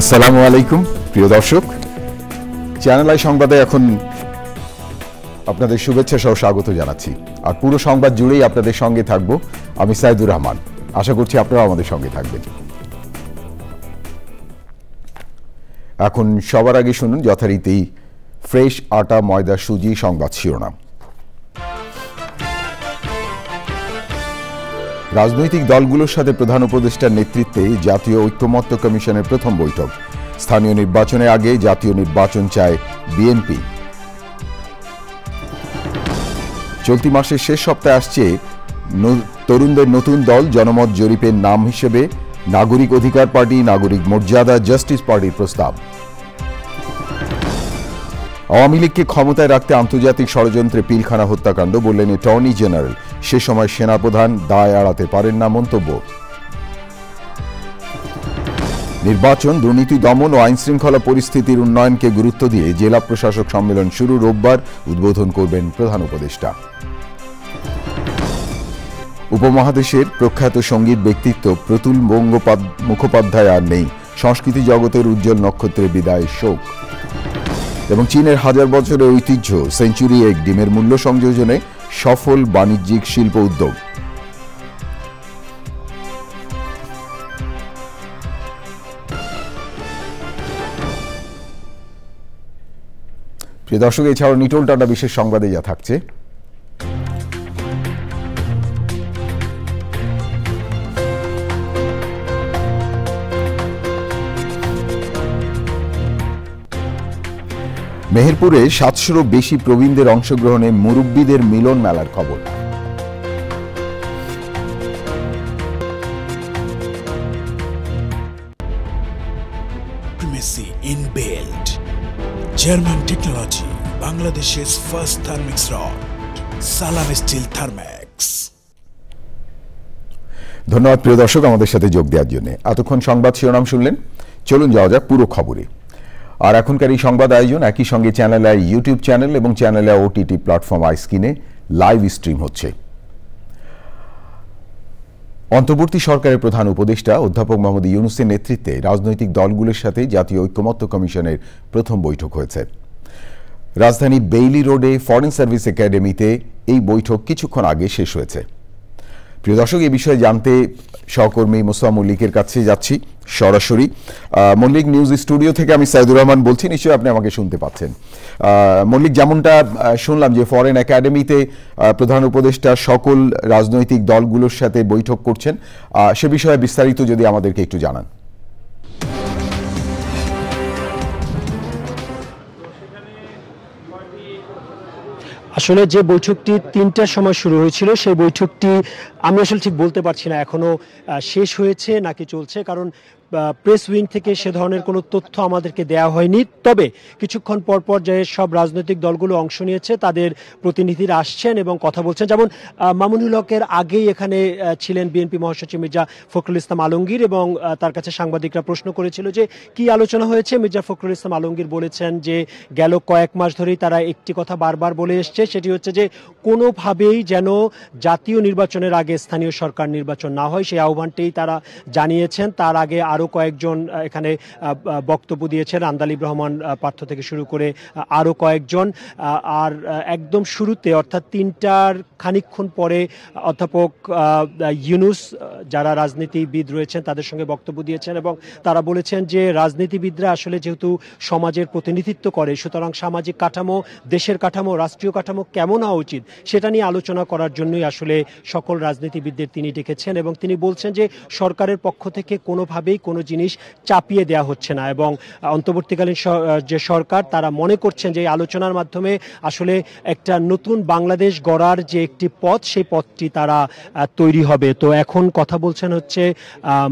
আসসালামু আলাইকুম প্রিয় দর্শক, চ্যানেল আই সংবাদে এখন আপনাদের শুভেচ্ছা সহ স্বাগত জানাচ্ছি। আর পুরো সংবাদ জুড়েই আপনাদের সঙ্গে থাকব আমি সাইদুর রহমান। আশা করছি আপনারা আমাদের সঙ্গে থাকবেন। এখন সবার আগে শুনুন যথারীতি ফ্রেশ আটা ময়দা সুজি সংবাদ শিরোনাম। রাজনৈতিক দলগুলোর সাথে প্রধান উপদেষ্টার নেতৃত্বে জাতীয় ঐক্যমত্য কমিশনের প্রথম বৈঠক। স্থানীয় নির্বাচনের আগে জাতীয় নির্বাচন চায় বিএনপি। চলতি মাসের শেষ সপ্তাহে আসছে তরুণদের নতুন দল জনমত জরিপের নাম হিসেবে নাগরিক অধিকার পার্টি, নাগরিক মর্যাদা, জাস্টিস পার্টির প্রস্তাব। আওয়ামী লীগকে ক্ষমতায় রাখতে আন্তর্জাতিক ষড়যন্ত্রে পিলখানা হত্যাকাণ্ড বললেন অ্যাটর্নি জেনারেল। সে সময় সেনাপ্রধান দায় এড়াতে পারেন না মন্তব্য। নির্বাচন, দুর্নীতি দমন ও আইনশৃঙ্খলা পরিস্থিতির উন্নয়নকে গুরুত্ব দিয়ে জেলা প্রশাসক সম্মেলন শুরু। রোববার উদ্বোধন করবেন প্রধান উপদেষ্টা। উপমহাদেশের প্রখ্যাত সঙ্গীত ব্যক্তিত্ব প্রতুল মুখোপাধ্যায় আর নেই। সংস্কৃতি জগতের উজ্জ্বল নক্ষত্রের বিদায় শোক। এবং চীনের হাজার বছরের ঐতিহ্য সেঞ্চুরি এগ ডিমের মূল্য সংযোজনে সফল বাণিজ্যিক শিল্প উদ্যোগ। প্রিয় দর্শক, এছাড়াও নিটোল টাটা বিশেষ সংবাদে যা থাকছে। মেহেরপুরে ৭০০-রও বেশি প্রবীণদের অংশগ্রহণে মুরব্বীদের মিলন মেলার খবর। ইনবিল্ট জার্মান টেকনোলজি, বাংলাদেশের ফার্স্ট থার্মিক্স রড, সালাম স্টিল থার্মেক্স। ধন্যবাদ প্রিয় দর্শক আমাদের সাথে যোগ দেওয়ার জন্য। এতক্ষণ সংবাদ শিরোনাম শুনলেন, চলুন যাওয়া যাক পুরো খবরে। আর এখনকার এই সংবাদ আয়োজন একই সঙ্গে চ্যানেল আই ইউটিউব চ্যানেল এবং চ্যানেল আই ওটিটি প্ল্যাটফর্ম আইস্ক্রিনে লাইভ স্ট্রিম হচ্ছে। অন্তর্বর্তী সরকারের প্রধান উপদেষ্টা অধ্যাপক মোহাম্মদ ইউনূসের নেতৃত্বে রাজনৈতিক দলগুলোর সাথে জাতীয় ঐক্যমত্য কমিশনের প্রথম বৈঠক হয়েছে। রাজধানী বেইলি রোডে ফরেন সার্ভিস একাডেমিতে এই বৈঠক কিছুক্ষণ আগে শেষ হয়েছে। প্রিয় দর্শক, এই বিষয়ে জানতে সহকর্মী মোস্তফা মল্লিকের কাছে যাচ্ছি সরাসরি। মল্লিক, নিউজ স্টুডিও থেকে আমি সাইদুর রহমান বলছি, নিশ্চয়ই আপনি আমাকে শুনতে পাচ্ছেন। মল্লিক, যেমনটা শুনলাম যে ফরেন একাডেমিতে প্রধান উপদেষ্টা সকল রাজনৈতিক দলগুলোর সাথে বৈঠক করছেন, সে বিষয়ে বিস্তারিত যদি আমাদেরকে একটু জানান। আসলে যে বৈঠকটি ৩টার সময় শুরু হয়েছিল, সেই বৈঠকটি আমি আসলে ঠিক বলতে পারছি না এখনো শেষ হয়েছে নাকি চলছে, কারণ প্রেস উইং থেকে সে ধরনের কোনো তথ্য আমাদেরকে দেওয়া হয়নি। তবে কিছুক্ষণ পর যে সব রাজনৈতিক দলগুলো অংশ নিয়েছে তাদের প্রতিনিধিরা আসছেন এবং কথা বলছেন। যেমন মামুনুল হকের আগেই এখানে ছিলেন বিএনপি মহাসচিব মির্জা ফখরুল ইসলাম আলমগীর, এবং তার কাছে সাংবাদিকরা প্রশ্ন করেছিল যে কি আলোচনা হয়েছে। মির্জা ফখরুল ইসলাম আলমগীর বলেছেন যে গেল কয়েক মাস ধরেই তারা একটি কথা বারবার বলে এসছে, সেটি হচ্ছে যে কোনোভাবেই যেন জাতীয় নির্বাচনের আগে স্থানীয় সরকার নির্বাচন না হয়, সেই আহ্বানটাই তারা জানিয়েছেন। তার আগে আরও কয়েকজন এখানে বক্তব্য দিয়েছেন, আন্দালিব রহমান পার্থ থেকে শুরু করে আরও কয়েকজন। আর একদম শুরুতে অর্থাৎ ৩টার খানিকক্ষণ পরে অধ্যাপক ইউনূস যারা রাজনীতিবিদ রয়েছেন তাদের সঙ্গে বক্তব্য দিয়েছেন এবং তারা বলেছেন যে রাজনীতিবিদরা আসলে যেহেতু সমাজের প্রতিনিধিত্ব করে, সুতরাং সামাজিক কাঠামো, দেশের কাঠামো, রাষ্ট্রীয় কাঠামো কেমন হওয়া উচিত সেটা নিয়ে আলোচনা করার জন্যই আসলে সকল রাজনীতিবিদদের তিনি ডেকেছেন। এবং তিনি বলছেন যে সরকারের পক্ষ থেকে কোনোভাবেই কোনো জিনিস চাপিয়ে দেওয়া হচ্ছে না, এবং অন্তর্বর্তীকালীন যে সরকার তারা মনে করছেন যে এই আলোচনার মাধ্যমে আসলে একটা নতুন বাংলাদেশ গড়ার যে একটি পথ, সেই পথটি তারা তৈরি হবে। তো এখন কথা বলছেন হচ্ছে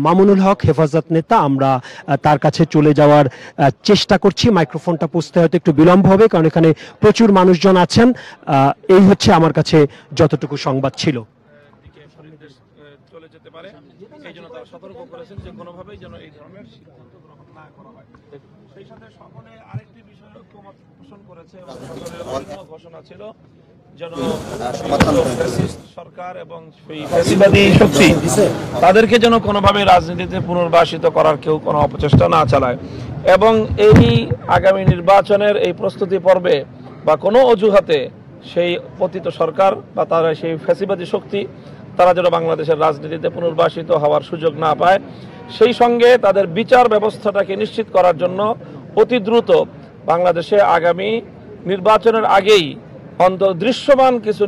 মামুনুল হক, হেফাজত নেতা। আমরা তার কাছে চলে যাওয়ার চেষ্টা করছি। মাইক্রোফোনটা পৌঁছতে হয়তো একটু বিলম্ব হবে, কারণ এখানে প্রচুর মানুষজন আছেন। এই হচ্ছে আমার কাছে যতটুকু সংবাদ ছিল। চলে যেতে পারে, এই জন্য তারা সতর্ক করেছেন যে কোনোভাবেই যেন এই ধরনের সিদ্ধান্ত গ্রহণ না করা হয়। সেই সাথে সকলে আরেকটি বিষয় ঐক্যমত পোষণ করেছে এবং ঘোষণা ছিল যেন সরকার এবং ফ্যাসিবাদী শক্তি তাদেরকে যেন কোনোভাবে রাজনীতিতে পুনর্বাসিত করার কেউ কোনো অপচেষ্টা না চালায়, এবং এই আগামী নির্বাচনের এই প্রস্তুতি পর্বে বা কোনো অজুহাতে সেই পতিত সরকার বা তারা সেই ফ্যাসিবাদী শক্তি তারা যেন বাংলাদেশের রাজনীতিতে পুনর্বাসিত হওয়ার সুযোগ না পায়, সেই সঙ্গে তাদের বিচার ব্যবস্থাটাকে নিশ্চিত করার জন্য অতি দ্রুত বাংলাদেশে আগামী নির্বাচনের আগেই দৃশ্যমান কিছু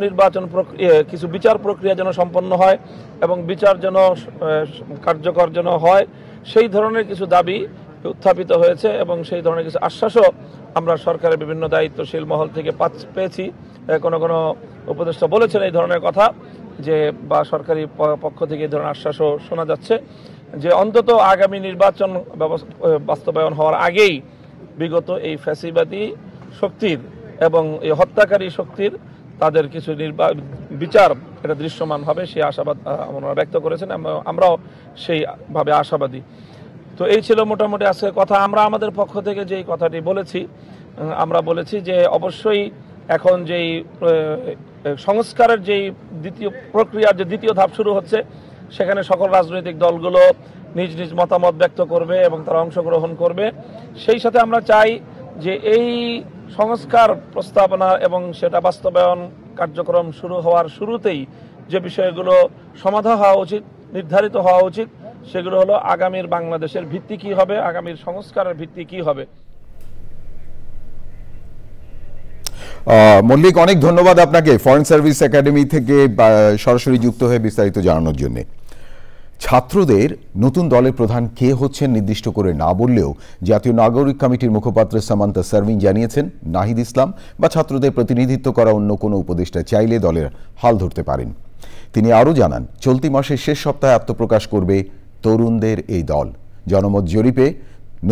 কিছু বিচার প্রক্রিয়া যেন সম্পন্ন হয় এবং বিচার যেন কার্যকর যেন হয়, সেই ধরনের কিছু দাবি উত্থাপিত হয়েছে এবং সেই ধরনের কিছু আশ্বাসও আমরা সরকারের বিভিন্ন দায়িত্বশীল মহল থেকে পেয়েছি। কোনো কোনো উপদেষ্টা বলেছেন এই ধরনের কথা, যে বা সরকারি পক্ষ থেকে এই ধরনের আশ্বাসও শোনা যাচ্ছে যে অন্তত আগামী নির্বাচন বাস্তবায়ন হওয়ার আগেই বিগত এই ফ্যাসিবাদী শক্তির এবং এই হত্যাকারী শক্তির তাদের কিছু বিচার এটা দৃশ্যমান হবে, সেই আশাবাদ আমরা ব্যক্ত করেছেন, আমরাও সেইভাবে আশাবাদী। তো এই ছিল মোটামুটি আজকে কথা। আমরা আমাদের পক্ষ থেকে যেই কথাটি বলেছি, আমরা বলেছি যে অবশ্যই এখন যেই সংস্কারের যেই প্রক্রিয়ার যে দ্বিতীয় ধাপ শুরু হচ্ছে, সেখানে সকল রাজনৈতিক দলগুলো নিজ নিজ মতামত ব্যক্ত করবে এবং তারা অংশগ্রহণ করবে। সেই সাথে আমরা চাই যে এই সংস্কার প্রস্তাবনা এবং সেটা বাস্তবায়ন কার্যক্রম শুরু হওয়ার শুরুতেই যে বিষয়গুলো সমাধান হওয়া উচিত, নির্ধারিত হওয়া উচিত, সেগুলো হলো আগামীর বাংলাদেশের ভিত্তি কি হবে, আগামীর সংস্কারের ভিত্তি কি হবে। মল্লিক, অনেক ধন্যবাদ আপনাকে ফরেন সার্ভিস একাডেমি থেকে সরাসরি যুক্ত হয়ে বিস্তারিত জানানোর জন্য। ছাত্রদের নতুন দলের প্রধান কে হচ্ছেন নির্দিষ্ট করে না বললেও জাতীয় নাগরিক কমিটির মুখপাত্র সামান্তা সারমিন জানিয়েছেন, নাহিদ ইসলাম বা ছাত্রদের প্রতিনিধিত্ব করা অন্য কোনো উপদেষ্টা চাইলে দলের হাল ধরতে পারেন। তিনি আরও জানান, চলতি মাসের শেষ সপ্তাহে আত্মপ্রকাশ করবে তরুণদের এই দল। জনমত জরিপে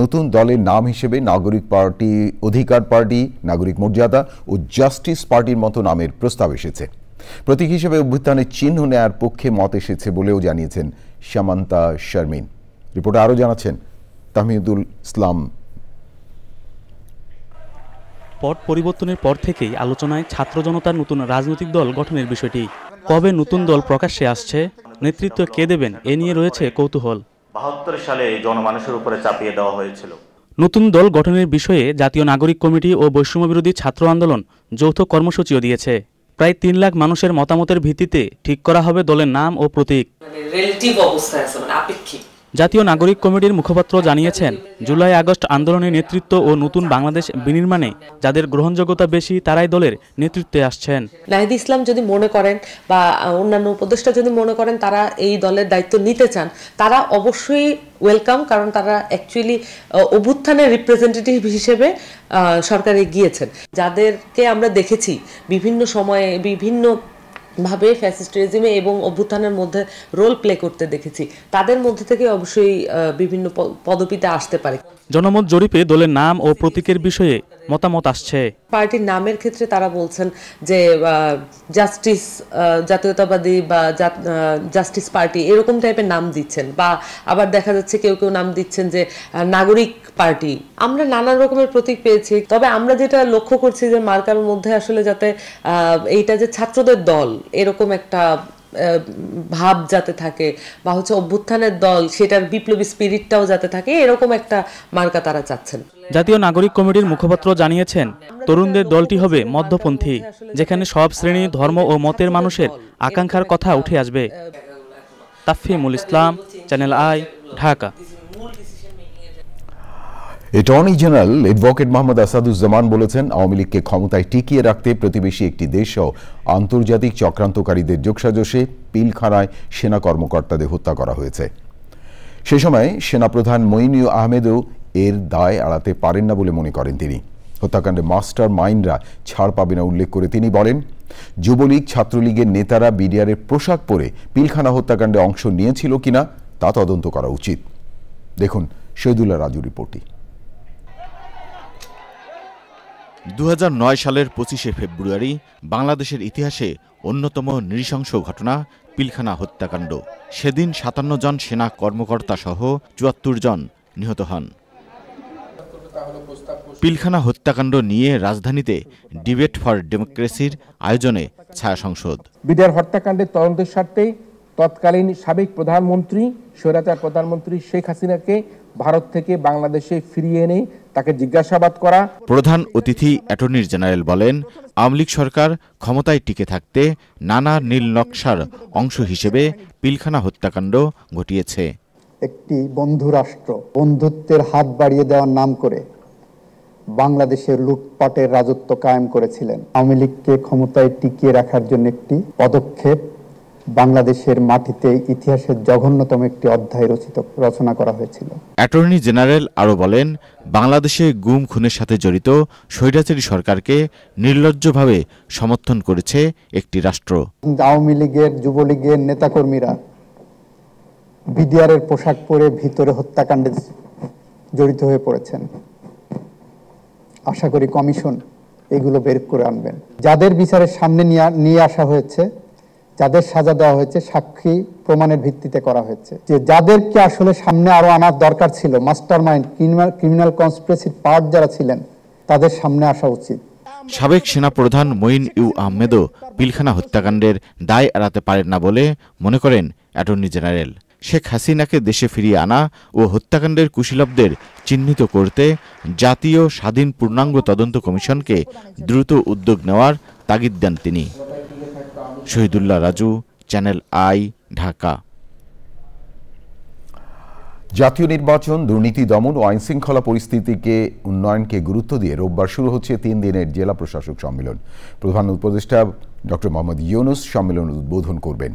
নতুন দলের নাম হিসেবে নাগরিক পার্টি, অধিকার পার্টি, নাগরিক মর্যাদা ও জাস্টিস পার্টির মতো নামের প্রস্তাব এসেছে। প্রতীক হিসেবে অভ্যুত্থানের চিহ্ন নেয়ার পক্ষে মত এসেছে বলেও জানিয়েছেন সামান্তা শারমিন। রিপোর্টে আরও জানাচ্ছেন তাহমিদুল ইসলাম। পট পরিবর্তনের পর থেকেই আলোচনায় ছাত্র জনতার নতুন রাজনৈতিক দল গঠনের বিষয়টি। কবে নতুন দল প্রকাশ্যে আসছে, নেতৃত্ব কে দেবেন, এ নিয়ে রয়েছে কৌতূহল। ৭২ সালে জনমানুষের উপরে চাপিয়ে দেওয়া হয়েছিল। নতুন দল গঠনের বিষয়ে জাতীয় নাগরিক কমিটি ও বৈষম্যবিরোধী ছাত্র আন্দোলন যৌথ কর্মসূচিও দিয়েছে। প্রায় ৩ লাখ মানুষের মতামতের ভিত্তিতে ঠিক করা হবে দলের নাম ও প্রতীক। জাতীয় নাগরিক কমিটির মুখপাত্র জানিয়েছেন, জুলাই আগস্ট আন্দোলনের নেতৃত্ব ও নতুন বাংলাদেশ বিনির্মাণে যাদের গ্রহণযোগ্যতা বেশি তারাই দলের নেতৃত্বে আসছেন। নাহিদ ইসলাম যদি মনে করেন বা অন্যান্য উপদেষ্টা যদি মনে করেন তারা এই দলের দায়িত্ব নিতে চান, তারা অবশ্যই ওয়েলকাম, কারণ তারা অ্যাকচুয়ালি অভ্যুত্থানের রিপ্রেজেন্টেটিভ হিসেবে সরকারে গিয়েছেন। যাদেরকে আমরা দেখেছি বিভিন্ন সময়ে বিভিন্ন ভাবে ফ্যাসিস্ট রেজিমে এবং অভ্যুত্থানের মধ্যে রোল প্লে করতে দেখেছি, তাদের মধ্যে থেকে অবশ্যই বিভিন্ন পদবিতে আসতে পারে। জনমত জরিপে দলের নাম ও প্রতীকের বিষয়ে মতামত আসছে। পার্টির নামের ক্ষেত্রে তারা বলছেন যে জাস্টিস, জাতীয়তাবাদী বা জাস্টিস পার্টি এরকম টাইপের নাম দিচ্ছেন, বা আবার দেখা যাচ্ছে কেউ কেউ নাম দিচ্ছেন যে নাগরিক পার্টি। আমরা নানা রকমের প্রতীক পেয়েছি, তবে আমরা যেটা লক্ষ্য করছি যে মার্কার মধ্যে আসলে যাতে এইটা যে ছাত্রদের দল এরকম একটা ভাব যাতে থাকে, বা হচ্ছে অভ্যুত্থানের দল সেটার বিপ্লবী স্পিরিটটাও যাতে থাকে, এরকম একটা মার্কা তারা চাচ্ছেন। জাতীয় নাগরিক কমিটির মুখপাত্র জানিয়েছেন, তরুণদের দলটি হবে মধ্যপন্থী, যেখানে সব শ্রেণী, ধর্ম ও মতের মানুষের আকাঙ্ক্ষার কথা উঠে আসবে। Tafhimul Islam, channel I, Dhaka. Attorney general advocate Mohammad Asaduzzaman বলেছেন, আওয়ামী লীগকে ক্ষমতায় টিকিয়ে রাখতে প্রতিবেশী একটি দেশসহ আন্তর্জাতিক চক্রান্তকারীদের যোগসাজশে পিলখানায় সেনা কর্মকর্তাদের হত্যা করা হয়েছে। সে সময় সেনাপ্রধান মঈনুল আহমেদও এর দায় এড়াতে পারেন না বলে মনে করেন তিনি। হত্যাকাণ্ডে মাস্টার মাইন্ডরা ছাড় পাবে না উল্লেখ করে তিনি বলেন, যুবলীগ, ছাত্রলীগের নেতারা বিডিআরের পোশাক পরে পিলখানা হত্যাকাণ্ডে অংশ নিয়েছিল কিনা তা তদন্ত করা উচিত। দেখুন শহীদুল্লাহ রাজুর রিপোর্টটি। ২০০৯ সালের ২৫শে ফেব্রুয়ারি বাংলাদেশের ইতিহাসে অন্যতম নৃশংস ঘটনা পিলখানা হত্যাকাণ্ড। সেদিন ৫৭ জন সেনা কর্মকর্তা সহ ৭৪ জন নিহত হন। পিলখানা হত্যাকাণ্ড নিয়ে রাজধানীতে ডিবেট ফর ডেমোক্রেসির আয়োজনে ছায়া সংসদ। বিডিআর হত্যাকাণ্ডের তদন্তের স্বার্থে তৎকালীন সাবেক প্রধানমন্ত্রী স্বৈরাচার প্রধানমন্ত্রী শেখ হাসিনাকে ভারত থেকে বাংলাদেশে ফিরিয়ে এনে তাকে জিজ্ঞাসাবাদ করা। প্রধান অতিথি অ্যাটর্নি জেনারেল বলেন, আওয়ামী লীগ সরকার ক্ষমতায় টিকে থাকতে নানা নীল নকশার অংশ হিসেবে পিলখানা হত্যাকাণ্ড ঘটিয়েছে। একটি বন্ধু রাষ্ট্র বন্ধুত্বের হাত বাড়িয়ে দেওয়ার নাম করে বাংলাদেশের লুটপাটের রাজত্ব কায়েম করেছিলেন। আওয়ামী লীগকে ক্ষমতায় টিকিয়ে রাখার জন্য একটি পদক্ষেপ বাংলাদেশের মাটিতে ইতিহাসের জঘন্যতম একটি অধ্যায় রচনা করা হয়েছিল। অ্যাটর্নি জেনারেল আরও বলেন, বাংলাদেশে গুম খুনের সাথে জড়িত স্বৈরাচারী সরকারকে নির্লজ্জভাবে সমর্থন করেছে একটি রাষ্ট্র। আওয়ামী লীগের যুবলীগের নেতাকর্মীরা বিডিআরের পোশাক পরে ভিতরে হত্যাকাণ্ডে জড়িত হয়ে পড়েছেন। আশা করি কমিশন এগুলো বের করে আনবেন। যাদের বিচারের সামনে নিয়ে আসা হয়েছে, যাদের সাজা দেওয়া হয়েছে, সাক্ষী প্রমাণের ভিত্তিতে করা হয়েছে। যে যাদেরকে আসলে সামনে আরো আনার দরকার ছিল, মাস্টারমাইন্ড, ক্রিমিনাল কনস্পিরেসির পার্ট যারা ছিলেন, তাদের সামনে আসা উচিত। সাবেক সেনাপ্রধান মঈন ইউ আহমেদও পিলখানা হত্যাকাণ্ডের দায় এড়াতে পারেন না বলে মনে করেন অ্যাটর্নি জেনারেল। শেখ হাসিনাকে দেশে ফিরিয়ে আনা ও হত্যাকাণ্ডের কুশীলবদের চিহ্নিত করতে জাতীয় স্বাধীন পূর্ণাঙ্গ তদন্ত কমিশনকে দ্রুত উদ্যোগ নেওয়ার তাগিদ দেন তিনি। Shahidullah Raju, channel I, Dhaka. জাতীয় নির্বাচন, দুর্নীতি দমন ও আইনশৃঙ্খলা পরিস্থিতিকে উন্নয়নকে গুরুত্ব দিয়ে রোববার শুরু হচ্ছে 3 দিনের জেলা প্রশাসক সম্মেলন। প্রধান উপদেষ্টা ডক্টর মোহাম্মদ ইউনূস সম্মেলন উদ্বোধন করবেন।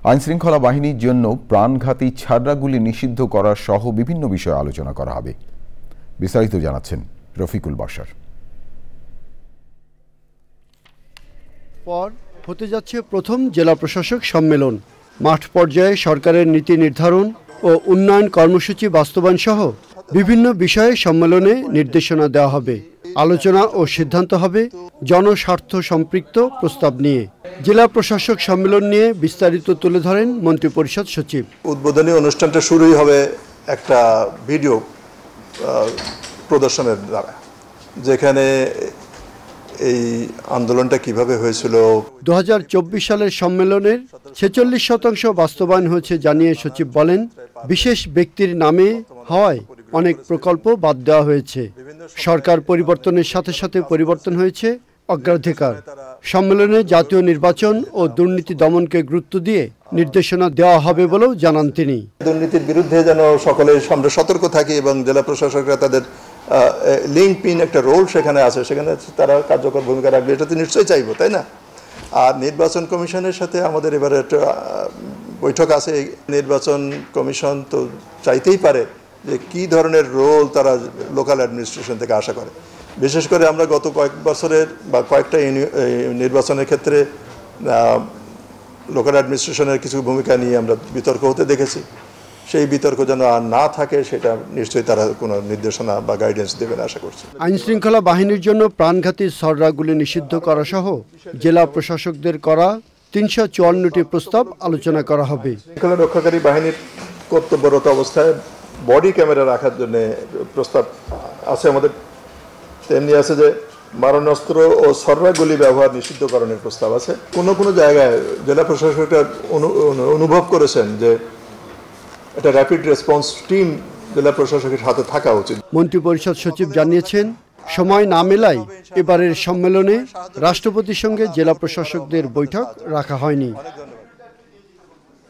আইনশৃঙ্খলা বাহিনীর জন্য প্রাণঘাতী ছাররাগুলি নিষিদ্ধ করা সহ বিভিন্ন বিষয়ে আলোচনা করা হবে। বিস্তারিত জানাচ্ছেন রফিকুল বাশার। পর হতে যাচ্ছে প্রথম জেলা প্রশাসক সম্মেলন। মাঠ পর্যায়ে সরকারের নীতি নির্ধারণ ও উন্নয়ন কর্মসূচি বাস্তবায়ন সহ বিভিন্ন বিষয়ে সম্মেলনে নির্দেশনা দেওয়া হবে। আলোচনা ও সিদ্ধান্ত হবে জনস্বার্থ সম্পৃক্ত প্রস্তাব নিয়ে। জেলা প্রশাসক সম্মেলন নিয়ে বিস্তারিত তুলে ধরেন মন্ত্রিপরিষদ সচিব। উদ্বোধনী অনুষ্ঠানটা শুরুই হবে একটা ভিডিও প্রদর্শনের দ্বারা, যেখানে এই আন্দোলনটা কিভাবে হয়েছিল। 2024 সালের সম্মেলনের 46% বাস্তবায়ন হয়েছে জানিয়ে সচিব বলেন, বিশেষ ব্যক্তির নামে হওয়ায় অনেক প্রকল্প বাদ দেওয়া হয়েছে। সরকার পরিবর্তনের সাথে সাথে পরিবর্তন হয়েছে অগ্রাধিকার। সম্মেলনে জাতীয় নির্বাচন ও দুর্নীতি দমনকে গুরুত্ব দিয়ে নির্দেশনা দেওয়া হবে বলেও জানান তিনি। দুর্নীতির বিরুদ্ধে যেন সকলে আমরা সতর্ক থাকি এবং জেলা প্রশাসকরা তাদের লিঙ্ক পিন একটা রোল সেখানে আছে, সেখানে তারা কার্যকর ভূমিকা রাখবে, এটা তো নিশ্চয়ই চাইবো, তাই না? আর নির্বাচন কমিশনের সাথে আমাদের এবারে একটা বৈঠক আছে। নির্বাচন কমিশন তো চাইতেই পারে যে কী ধরনের রোল তারা লোকাল অ্যাডমিনিস্ট্রেশন থেকে আশা করে। বিশেষ করে আমরা গত কয়েক বছরের বা কয়েকটা নির্বাচনের ক্ষেত্রে লোকাল অ্যাডমিনিস্ট্রেশনের কিছু ভূমিকা নিয়ে আমরা বিতর্ক হতে দেখেছি। সেই বিতর্ক যেন আর না থাকে সেটা নিশ্চয়ই তারা কোনো নির্দেশনা বা গাইডেন্স দেবেন আশা করছি। আইনশৃঙ্খলা বাহিনীর জন্য প্রাণঘাতী ছররাগুলি নিষিদ্ধ করা সহ জেলা প্রশাসকদের করা 354টি প্রস্তাব আলোচনা করা হবে। শৃঙ্খলা রক্ষাকারী বাহিনীর কর্তব্যরত অবস্থায় বডি ক্যামেরা রাখার জন্য প্রস্তাব আছে আমাদের। তেমনি আছে যে মারণাস্ত্র ও ছররাগুলি ব্যবহার নিষিদ্ধকরণের প্রস্তাব আছে। কোনো কোনো জায়গায় জেলা প্রশাসকরা অনুভব করেছেন যে একটা র্যাপিড রেসপন্স টিম জেলা প্রশাসকের হাতে থাকা উচিত। মন্ত্রিপরিষদ সচিব জানিয়েছেন, সময় না মেলায় এবারের সম্মেলনে রাষ্ট্রপতির সঙ্গে জেলা প্রশাসকদের বৈঠক রাখা হয়নি।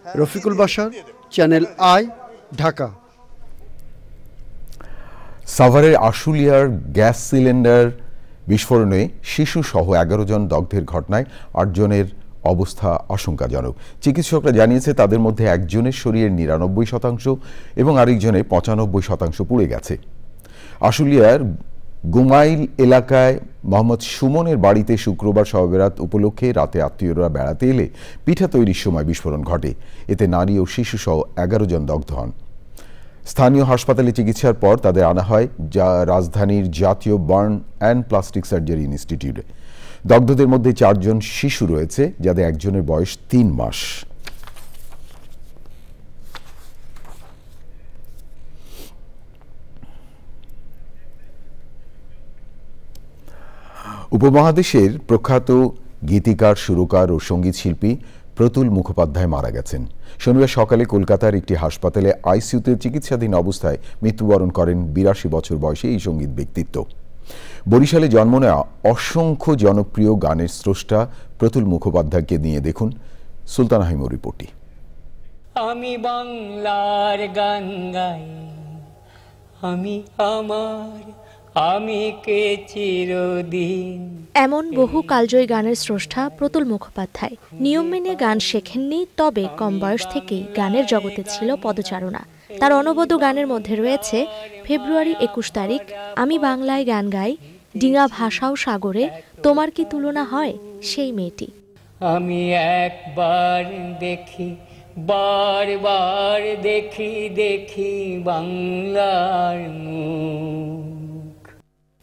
Rafiqul Bashar, channel I, Dhaka. সাভারের আশুলিয়ার গ্যাস সিলিন্ডার বিস্ফোরণে শিশুসহ 11 জন দগ্ধের ঘটনায় 8 জনের অবস্থা আশঙ্কাজনক। চিকিৎসকরা জানিয়েছে তাদের মধ্যে একজনের শরীরের 99% এবং আরেকজনের 95% পুড়ে গেছে। আশুলিয়ার গুমাইল এলাকায় মোহাম্মদ সুমনের বাড়িতে শুক্রবার শবে-বরাত উপলক্ষে রাতে আত্মীয়রা বেড়াতে এলে পিঠা তৈরির সময় বিস্ফোরণ ঘটে। এতে নারী ও শিশুসহ 11 জন দগ্ধ হন। স্থানীয় হাসপাতালে চিকিৎসার পর তাদের আনা হয় রাজধানীর জাতীয় বার্ন অ্যান্ড প্লাস্টিক সার্জারি ইনস্টিটিউটে। দগ্ধদের মধ্যে 4 জন শিশু রয়েছে, যাদের একজনের বয়স 3 মাস। উপমহাদেশের প্রখ্যাত গীতিকার, সুরকার ও সঙ্গীত শিল্পী প্রতুল মুখোপাধ্যায় মারা গেছেন। শনিবার সকালে কলকাতার একটি হাসপাতালে আইসিইউতে চিকিৎসাধীন অবস্থায় মৃত্যুবরণ করেন ৮২ বছর বয়সী এই সঙ্গীত ব্যক্তিত্ব। বরিশালে জন্ম নেওয়া অসংখ্য জনপ্রিয় গানের স্রষ্টা প্রতুল মুখোপাধ্যায়কে নিয়ে দেখুন সুলতানা হাইমুর রিপোর্টটি। আমি বাংলার গান গাই, আমি আমার, আমি কে চিরদিন। এমন বহু কালজয়ী গানের স্রষ্টা প্রতুল মুখোপাধ্যায় নিয়ম মেনে গান শেখেননি, তবে কম বয়স থেকেই গানের জগতে ছিল পদচারণা। তার অনবদ্য গানের মধ্যে রয়েছে ফেব্রুয়ারি ২১ তারিখ, আমি বাংলায় গান গাই, ডিঙা ভাষাও সাগরে, তোমার কি তুলনা হয়, সেই মেয়েটি। আমি একবার দেখি, বারবার দেখি, দেখি বাংলার মুখ।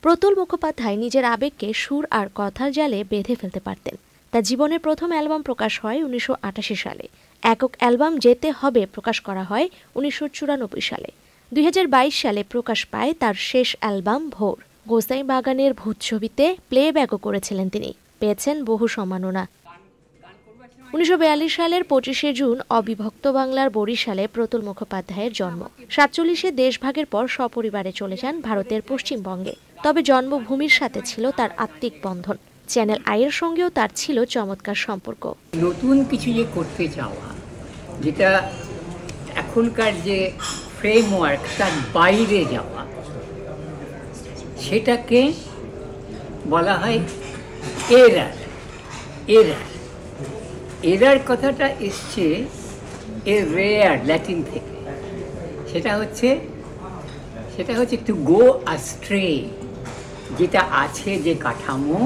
প্রতুল মুখোপাধ্যায় নিজের আবেগকে সুর আর কথার জালে বেঁধে ফেলতে পারতেন। তার জীবনের প্রথম অ্যালবাম প্রকাশ হয় ১৯৮৮ সালে। একক অ্যালবাম যেতে হবে প্রকাশ করা হয় ১৯৯৪ সালে। ২০২২ সালে প্রকাশ পায় তার শেষ অ্যালবাম ভোর। গোসাই বাগানের ভূত ছবিতে প্লেব্যাকও করেছিলেন তিনি, পেয়েছেন বহু সম্মাননা। ১৯৪২ সালের ২৫শে জুন অবিভক্ত বাংলার বরিশালে প্রতুল মুখোপাধ্যায়ের জন্ম। ৪৭-এ দেশভাগের পর সপরিবারে চলে যান ভারতের পশ্চিমবঙ্গে। তবে জন্মভূমির সাথে ছিল তার আত্মিক বন্ধন। চ্যানেল আইয়ের সঙ্গেও তার ছিল চমৎকার সম্পর্ক। নতুন কিছু যে করতে চাওয়া, যেটা এখনকার যে ফ্রেমওয়ার্ক তার বাইরে যাওয়া, সেটাকে বলা হয় এরার। এরার এরার কথাটা এসছে রেয়ার ল্যাটিন থেকে। সেটা হচ্ছে টু গো অ্যাস্ট্রে, যেটা আছে যে কাঠামো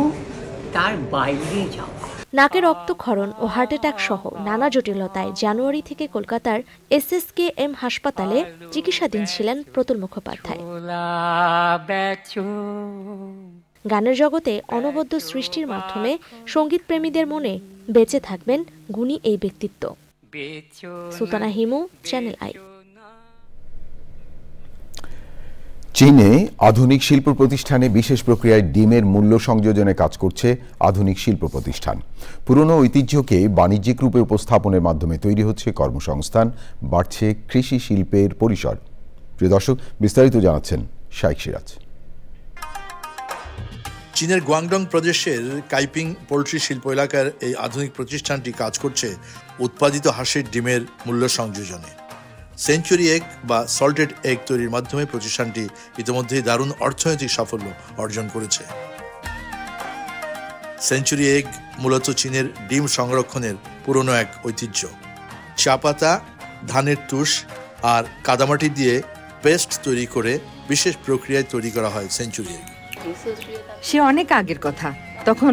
তার বাইরে যাওয়া। নাকে রক্তক্ষরণ ও হার্ট অ্যাটাক সহ নানা জটিলতায় জানুয়ারি থেকে কলকাতার SSKM হাসপাতালে চিকিৎসাধীন ছিলেন প্রতুল মুখোপাধ্যায়। গানের জগতে অনবদ্য সৃষ্টির মাধ্যমে সঙ্গীত প্রেমীদের মনে বেঁচে থাকবেন গুণী এই ব্যক্তিত্ব। Sultana Himu, channel I. চীনে আধুনিক শিল্প প্রতিষ্ঠানে বিশেষ প্রক্রিয়ায় ডিমের মূল্য সংযোজনে কাজ করছে আধুনিক শিল্প প্রতিষ্ঠান। পুরনো ঐতিহ্যকে বাণিজ্যিক রূপে উপস্থাপনের মাধ্যমে তৈরি হচ্ছে কর্মসংস্থান, বাড়ছে কৃষি শিল্পের পরিসর। প্রিয় দর্শক, বিস্তারিত জানাচ্ছেন শাইখ সিরাজ। চীনের গুয়াংডং প্রদেশের কাইপিং পোল্ট্রি শিল্প এলাকার এই আধুনিক প্রতিষ্ঠানটি কাজ করছে উৎপাদিত হাঁসের ডিমের মূল্য সংযোজনে। সেঞ্চুরি এগ বা সল্টেড এগ তৈরির মাধ্যমে প্রতিষ্ঠানটি ইতিমধ্যেই দারুণ অর্থনৈতিক সাফল্য অর্জন করেছে। সেঞ্চুরি এগ মূলত চীনের ডিম সংরক্ষণের পুরনো এক ঐতিহ্য। চা পাতা, ধানের তুষ আর কাদামাটি দিয়ে পেস্ট তৈরি করে বিশেষ প্রক্রিয়ায় তৈরি করা হয় সেঞ্চুরি এগ। সে অনেক আগের কথা, তখন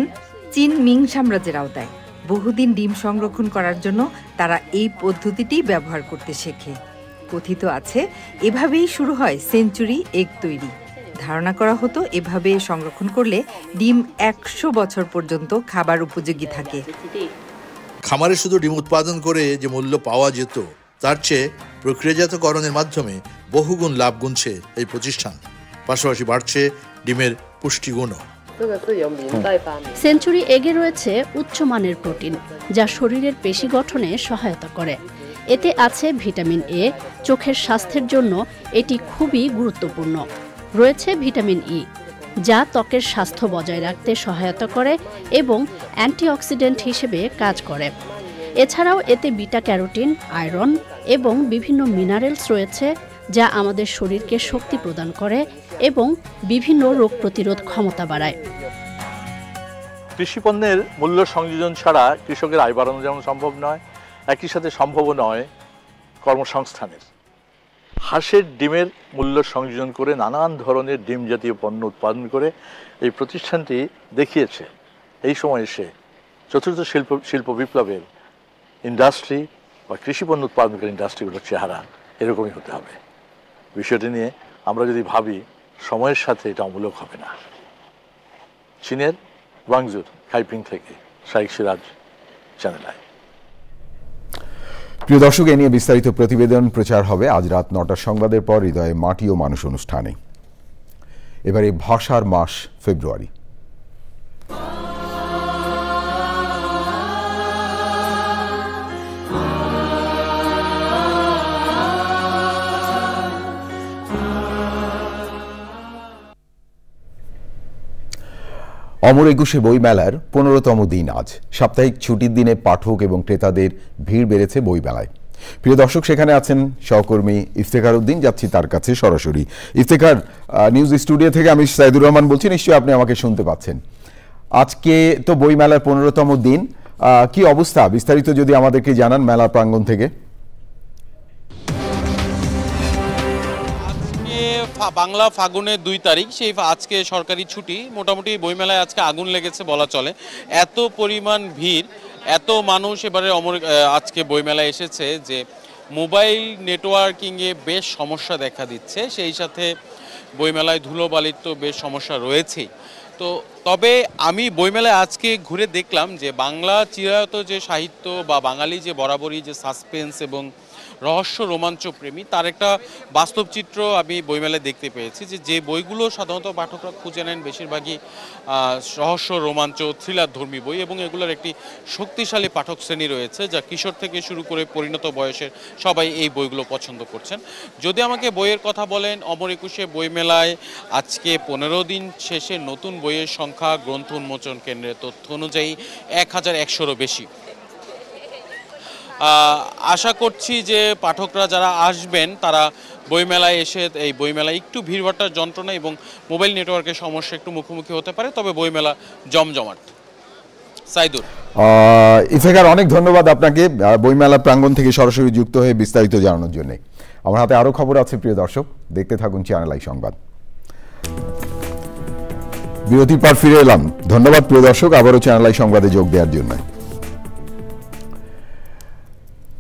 চীন মিং সাম্রাজ্যের আওতায়। বহুদিন ডিম সংরক্ষণ করার জন্য তারা এই পদ্ধতিটি ব্যবহার করতে শেখে। কথিত আছে এভাবেই শুরু হয় সেঞ্চুরি এগ তৈরি। ধারণা করা হতো এভাবে সংরক্ষণ করলে ডিম ১০০ বছর পর্যন্ত খাবার উপযোগী থাকে। খামারে শুধু ডিম উৎপাদন করে যে মূল্য পাওয়া যেত, তার চেয়ে প্রক্রিয়াজাতকরণের মাধ্যমে বহুগুণ লাভ গুনছে এই প্রতিষ্ঠান। পাশাপাশি বাড়ছে ডিমের পুষ্টিগুণও। সেঞ্চুরি এগে রয়েছে উচ্চমানের প্রোটিন, যা শরীরের পেশি গঠনে সহায়তা করে। এতে আছে ভিটামিন এ, চোখের স্বাস্থ্যের জন্য এটি খুবই গুরুত্বপূর্ণ। রয়েছে ভিটামিন ই, যা ত্বকের স্বাস্থ্য বজায় রাখতে সহায়তা করে এবং অ্যান্টিঅক্সিডেন্ট হিসেবে কাজ করে। এছাড়াও এতে বিটা ক্যারোটিন, আয়রন এবং বিভিন্ন মিনারেলস রয়েছে, যা আমাদের শরীরকে শক্তি প্রদান করে এবং বিভিন্ন রোগ প্রতিরোধ ক্ষমতা বাড়ায়। কৃষি পণ্যের মূল্য সংযোজন ছাড়া কৃষকের আয় বাড়ানো যেমন সম্ভব নয়, একই সাথে সম্ভব নয় কর্মসংস্থানের। হাঁসের ডিমের মূল্য সংযোজন করে নানান ধরনের ডিম জাতীয় পণ্য উৎপাদন করে এই প্রতিষ্ঠানটি দেখিয়েছে এই সময় এসে চতুর্থ শিল্প বিপ্লবের ইন্ডাস্ট্রি বা কৃষি পণ্য উৎপাদনকারী ইন্ডাস্ট্রিগুলোর চেহারা এরকমই হতে হবে। বিষয়টি নিয়ে আমরা যদি ভাবি, সময়ের সাথে এটা অমূলক হবে না। চীনের গুয়াংজুর কাইপিং থেকে শাইখ সিরাজ, চ্যানেল আই। প্রিয় দর্শক, এ নিয়ে বিস্তারিত প্রতিবেদন প্রচার হবে আজ রাত ৯টার সংবাদের পর হৃদয়ে মাটি ও মানুষ অনুষ্ঠানে। এবারে ভাষার মাস ফেব্রুয়ারি। অমর একুশে বইমেলার 15তম দিন আজ। সাপ্তাহিক ছুটির দিনে পাঠক এবং ক্রেতাদের ভিড় বেড়েছে বইমেলায়। প্রিয় দর্শক, সেখানে আছেন সহকর্মী ইফতেখার উদ্দিন, যাচ্ছি তার কাছে সরাসরি। ইফতেখার, নিউজ স্টুডিও থেকে আমি সাইদুর রহমান বলছি, নিশ্চয়ই আপনি আমাকে শুনতে পাচ্ছেন। আজকে তো বইমেলার 15তম দিন, কি অবস্থা বিস্তারিত যদি আমাদেরকে জানান মেলা প্রাঙ্গণ থেকে। বাংলা ফাগুনের 2 তারিখ, সেই আজকে সরকারি ছুটি। মোটামুটি বইমেলায় আজকে আগুন লেগেছে বলা চলে। এত পরিমাণ ভিড়, এত মানুষ এবারে আজকে বইমেলায় এসেছে যে মোবাইল নেটওয়ার্কিংয়ে বেশ সমস্যা দেখা দিচ্ছে। সেই সাথে বইমেলায় ধুলোবালির তো বেশ সমস্যা রয়েছেই। তো তবে আমি বইমেলায় আজকে ঘুরে দেখলাম যে বাংলা চিরায়ত যে সাহিত্য বা বাঙালি যে বরাবরই যে সাসপেন্স এবং রহস্য রোমাঞ্চ প্রেমী, তার একটা বাস্তব চিত্র আমি বইমেলায় দেখতে পেয়েছি। যে বইগুলো সাধারণত পাঠকরা খুঁজে নেন বেশিরভাগই রহস্য রোমাঞ্চ থ্রিলার ধর্মী বই, এবং এগুলোর একটি শক্তিশালী পাঠক শ্রেণী রয়েছে যা কিশোর থেকে শুরু করে পরিণত বয়সের সবাই এই বইগুলো পছন্দ করছেন। যদি আমাকে বইয়ের কথা বলেন, অমর একুশে বইমেলায় আজকে 15 দিন শেষে নতুন বইয়ের সংখ্যা গ্রন্থ উন্মোচন কেন্দ্রের তথ্য অনুযায়ী 1100-এরও বেশি। আশা করছি যে পাঠকরা যারা আসবেন তারা বইমেলায় এসে এই বইমেলায় একটু ভিড়ভাট্টার যন্ত্রণা এবং মোবাইল নেটওয়ার্কের সমস্যা একটু মুখোমুখি হতে পারে, তবে বইমেলা জমজমাট। সাইদুর, ইফতেখার, অনেক ধন্যবাদ আপনাকে বইমেলা প্রাঙ্গণ থেকে সরাসরি যুক্ত হয়ে বিস্তারিত জানানোর জন্য। আমার হাতে আরও খবর আছে প্রিয় দর্শক, দেখতে থাকুন চ্যানেল আই সংবাদ। বিরতির পর ফিরে এলাম। ধন্যবাদ প্রিয় দর্শক আবারও চ্যানেল আই সংবাদে যোগ দেওয়ার জন্য।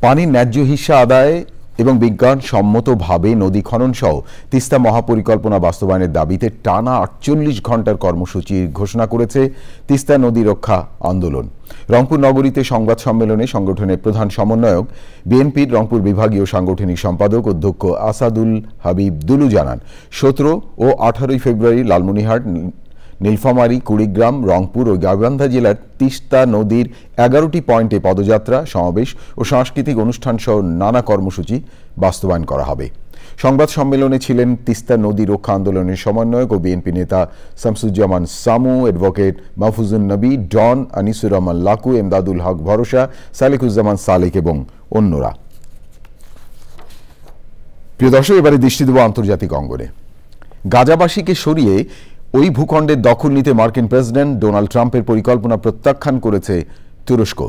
পানির ন্যায্য হিস্যা আদায় এবং বিজ্ঞানসম্মতভাবে নদী খনন সহ তিস্তা মহাপরিকল্পনা বাস্তবায়নের দাবিতে টানা 48 ঘণ্টার কর্মসূচি ঘোষণা করেছে তিস্তা নদী রক্ষা আন্দোলন। রংপুর নগরীতে সংবাদ সম্মেলনে সংগঠনের প্রধান সমন্বয়ক, বিএনপির রংপুর বিভাগীয় সাংগঠনিক সম্পাদক অধ্যক্ষ আসাদুল হাবিব দুলু জানান, 17 ও 18 ফেব্রুয়ারি লালমনিরহাট, নীলফামারী, কুড়িগ্রাম, রংপুর ও গাইবান্ধা জেলার তিস্তা নদীর 11টি পয়েন্টে পদযাত্রা, সমাবেশ ও সাংস্কৃতিক অনুষ্ঠান সহ নানা কর্মসূচি বাস্তবায়ন করা হবে। সংবাদ সম্মেলনে ছিলেন তিস্তা নদী রক্ষা আন্দোলনের সমন্বয়ক ও বিএনপি নেতা শামসুজ্জামান সামু, অ্যাডভোকেট মাহফুজুন নবী, ডন, আনিসুর রহমান লাকু, এমদাদুল হক ভরসা, সালেকুজ্জামান সালেক এবং অন্যরা। প্রিয় দর্শক, এবারে দৃষ্টি দেব আন্তর্জাতিক অঙ্গনে। গাজাবাসীকে সরিয়ে ওই ভূখণ্ডের দখল নিতে মার্কিন প্রেসিডেন্ট ডোনাল্ড ট্রাম্পের পরিকল্পনা প্রত্যাখ্যান করেছে তুরস্ক।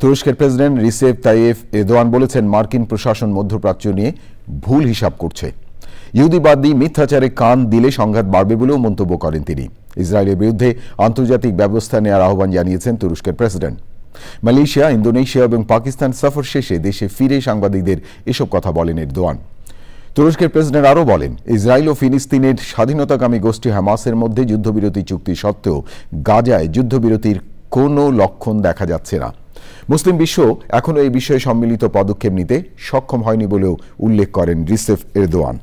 তুরস্কের প্রেসিডেন্ট রিসেপ তাইয়েফ এরদোয়ান বলেছেন, মার্কিন প্রশাসন মধ্যপ্রাচ্য নিয়ে ভুল হিসাব করছে। ইহুদিবাদী মিথ্যাচারে কান দিলে সংঘাত বাড়বে বলেও মন্তব্য করেন তিনি। ইসরায়েলের বিরুদ্ধে আন্তর্জাতিক ব্যবস্থা নেওয়ার আহ্বান জানিয়েছেন তুরস্কের প্রেসিডেন্ট। মালয়েশিয়া, ইন্দোনেশিয়া এবং পাকিস্তান সফর শেষে দেশে ফিরে সাংবাদিকদের এসব কথা বলেন এরদোয়ান। তুরস্কের প্রেসিডেন্ট আরও বলেন, ইসরায়েল ও ফিলিস্তিনের স্বাধীনতাকামী গোষ্ঠী হামাসের মধ্যে যুদ্ধবিরতি চুক্তি সত্ত্বেও গাজায় যুদ্ধবিরতির কোনো লক্ষণ দেখা যাচ্ছে না। মুসলিম বিশ্ব এখনও এই বিষয়ে সম্মিলিত পদক্ষেপ নিতে সক্ষম হয়নি বলেও উল্লেখ করেন রিসেপ এরদোয়ান।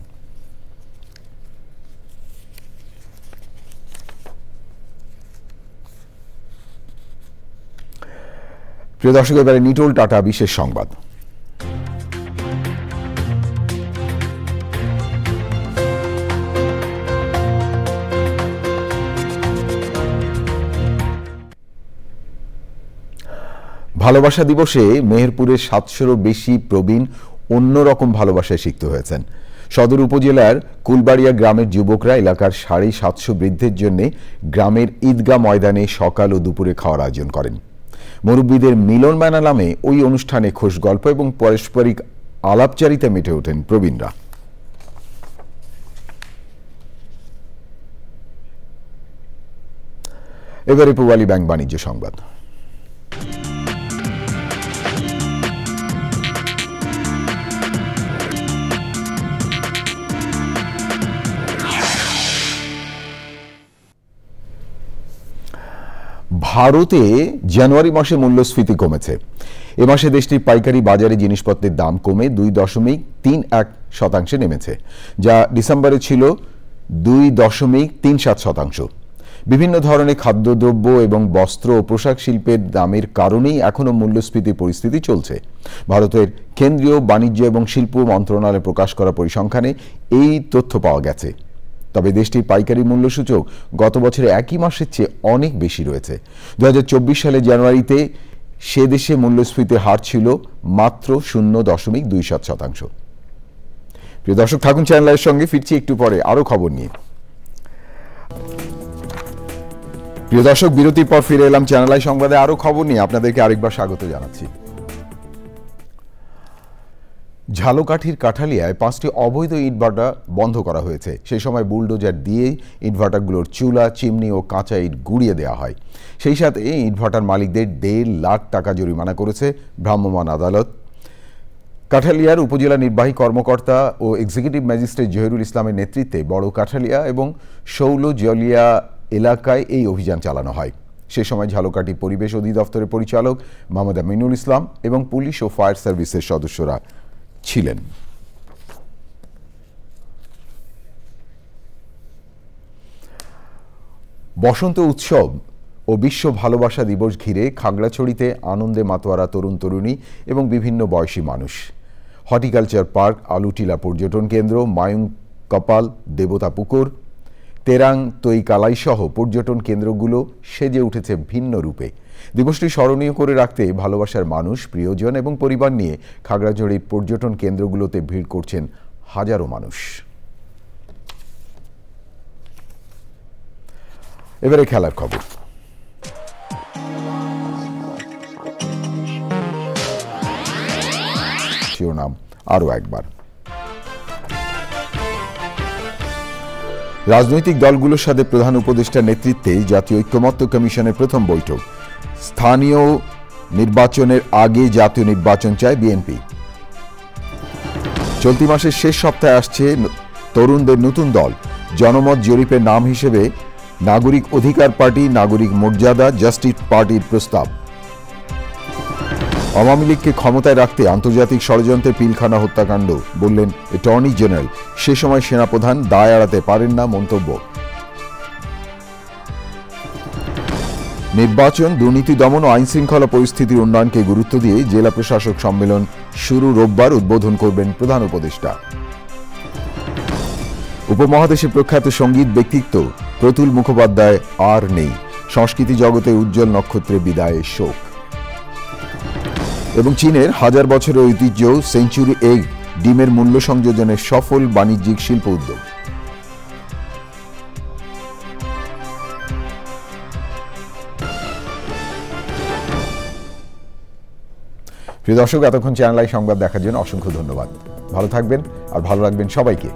প্রিয় দর্শক, এবারে নিটোল টাটা বিশেষ সংবাদ। ভালোবাসা দিবসে মেহেরপুরের 700-এরও বেশি প্রবীণ অন্যরকম ভালোবাসায় সিক্ত হয়েছেন। সদর উপজেলার কুলবাড়িয়া গ্রামের যুবকরা এলাকার 750 বৃদ্ধের জন্য গ্রামের ঈদগাহ ময়দানে সকাল ও দুপুরে খাওয়ার আয়োজন করেন। মুরব্বীদের মিলন মেলা নামে ওই অনুষ্ঠানে খোশ গল্প এবং পারস্পরিক আলাপচারিতা মেতে ওঠেন প্রবীণরা। এবারে পূবালী ব্যাংক বাণিজ্য সংবাদ। ভারতে জানুয়ারি মাসে মূল্যস্ফীতি কমেছে। এ মাসে দেশটির পাইকারি বাজারে জিনিসপত্রের দাম কমে 2.31% নেমেছে, যা ডিসেম্বরে ছিল 2.37%। বিভিন্ন ধরনের খাদ্যদ্রব্য এবং বস্ত্র ও পোশাক শিল্পের দামের কারণেই এখনও মূল্যস্ফীতির পরিস্থিতি চলছে। ভারতের কেন্দ্রীয় বাণিজ্য এবং শিল্প মন্ত্রণালয় প্রকাশ করা পরিসংখ্যানে এই তথ্য পাওয়া গেছে। তবে দেশটির পাইকারি মূল্য সূচক গত বছরে একই মাসের চেয়ে অনেক বেশি রয়েছে। 2024 সালের জানুয়ারিতে সে দেশে মূল্যস্ফীতির হার ছিল মাত্র 0.27%। প্রিয় দর্শক, থাকুন চ্যানেলের সঙ্গে, ফিরছি একটু পরে আরো খবর নিয়ে। প্রিয় দর্শক, বিরতির পর ফিরে এলাম চ্যানেল আই সংবাদে আরো খবর নিয়ে। আপনাদেরকে আরেকবার স্বাগত জানাচ্ছি। ঝালকাঠির কাঠালিয়ায় 5টি অবৈধ ইটভাটা বন্ধ করা হয়েছে। সেই সময় বুলডোজার দিয়ে ইটভাটাগুলোর চুলা, চিমনি ও কাঁচা ইট গুঁড়িয়ে দেওয়া হয়। সেই সাথে ইটভাটার মালিকদের 1.5 লাখ টাকা জরিমানা করেছে ভ্রাম্যমাণ আদালত। কাঠালিয়ার উপজেলা নির্বাহী কর্মকর্তা ও এক্সিকিউটিভ ম্যাজিস্ট্রেট জহিরুল ইসলামের নেতৃত্বে বড় কাঠালিয়া এবং শৌলজলিয়া এলাকায় এই অভিযান চালানো হয়। সে সময় ঝালকাঠি পরিবেশ অধিদপ্তরের পরিচালক মোহাম্মদ আমিনুল ইসলাম এবং পুলিশ ও ফায়ার সার্ভিসের সদস্যরা ছিলেন। বসন্ত উৎসব ও বিশ্ব ভালোবাসা দিবস ঘিরে খাগড়াছড়িতে আনন্দে মাতোয়ারা তরুণ তরুণী এবং বিভিন্ন বয়সী মানুষ। হর্টিকালচার পার্ক, আলুটিলা পর্যটন কেন্দ্র, মায়ুং কপাল, দেবতা পুকুর, তেরাং তৈকালাই সহ পর্যটন কেন্দ্রগুলো সেজে উঠেছে ভিন্ন রূপে। দিবসটি স্মরণীয় করে রাখতে ভালোবাসার মানুষ, প্রিয়জন এবং পরিবার নিয়ে খাগড়াছড়ির পর্যটন কেন্দ্রগুলোতে ভিড় করছেন হাজারো মানুষ। এবারে খেলার খবর। শিরোনাম আরো একবার। রাজনৈতিক দলগুলোর সাথে প্রধান উপদেষ্টার নেতৃত্বে জাতীয় ঐক্যমত্য কমিশনের প্রথম বৈঠক। স্থানীয় নির্বাচনের আগে জাতীয় নির্বাচন চায় বিএনপি। চলতি মাসের শেষ সপ্তাহে আসছে তরুণদের নতুন দল। জনমত জরিপের নাম হিসেবে নাগরিক অধিকার পার্টি, নাগরিক মর্যাদা, জাস্টিস পার্টির প্রস্তাব। আওয়ামী লীগকে ক্ষমতায় রাখতে আন্তর্জাতিক ষড়যন্ত্রের পিলখানা হত্যাকাণ্ড বললেন অ্যাটর্নি জেনারেল। সে সময় সেনাপ্রধান দায় এড়াতে পারেন না মন্তব্য। নির্বাচন, দুর্নীতি দমন ও আইনশৃঙ্খলা পরিস্থিতির উন্নয়নকে গুরুত্ব দিয়ে জেলা প্রশাসক সম্মেলন শুরু। রোববার উদ্বোধন করবেন প্রধান উপদেষ্টা। উপমহাদেশে প্রখ্যাত সঙ্গীত ব্যক্তিত্ব প্রতুল মুখোপাধ্যায় আর নেই। সংস্কৃতি জগতের উজ্জ্বল নক্ষত্রে বিদায়ে শোক। এবং চীনের 1000 বছরের ঐতিহ্য সেঞ্চুরি এগ ডিমের মূল্য সংযোজনের সফল বাণিজ্যিক শিল্প উদ্যোগ। প্রিয় দর্শক, এতক্ষণ চ্যানেল আই সংবাদ দেখার জন্য অসংখ্য ধন্যবাদ। ভালো থাকবেন আর ভালো রাখবেন সবাইকে।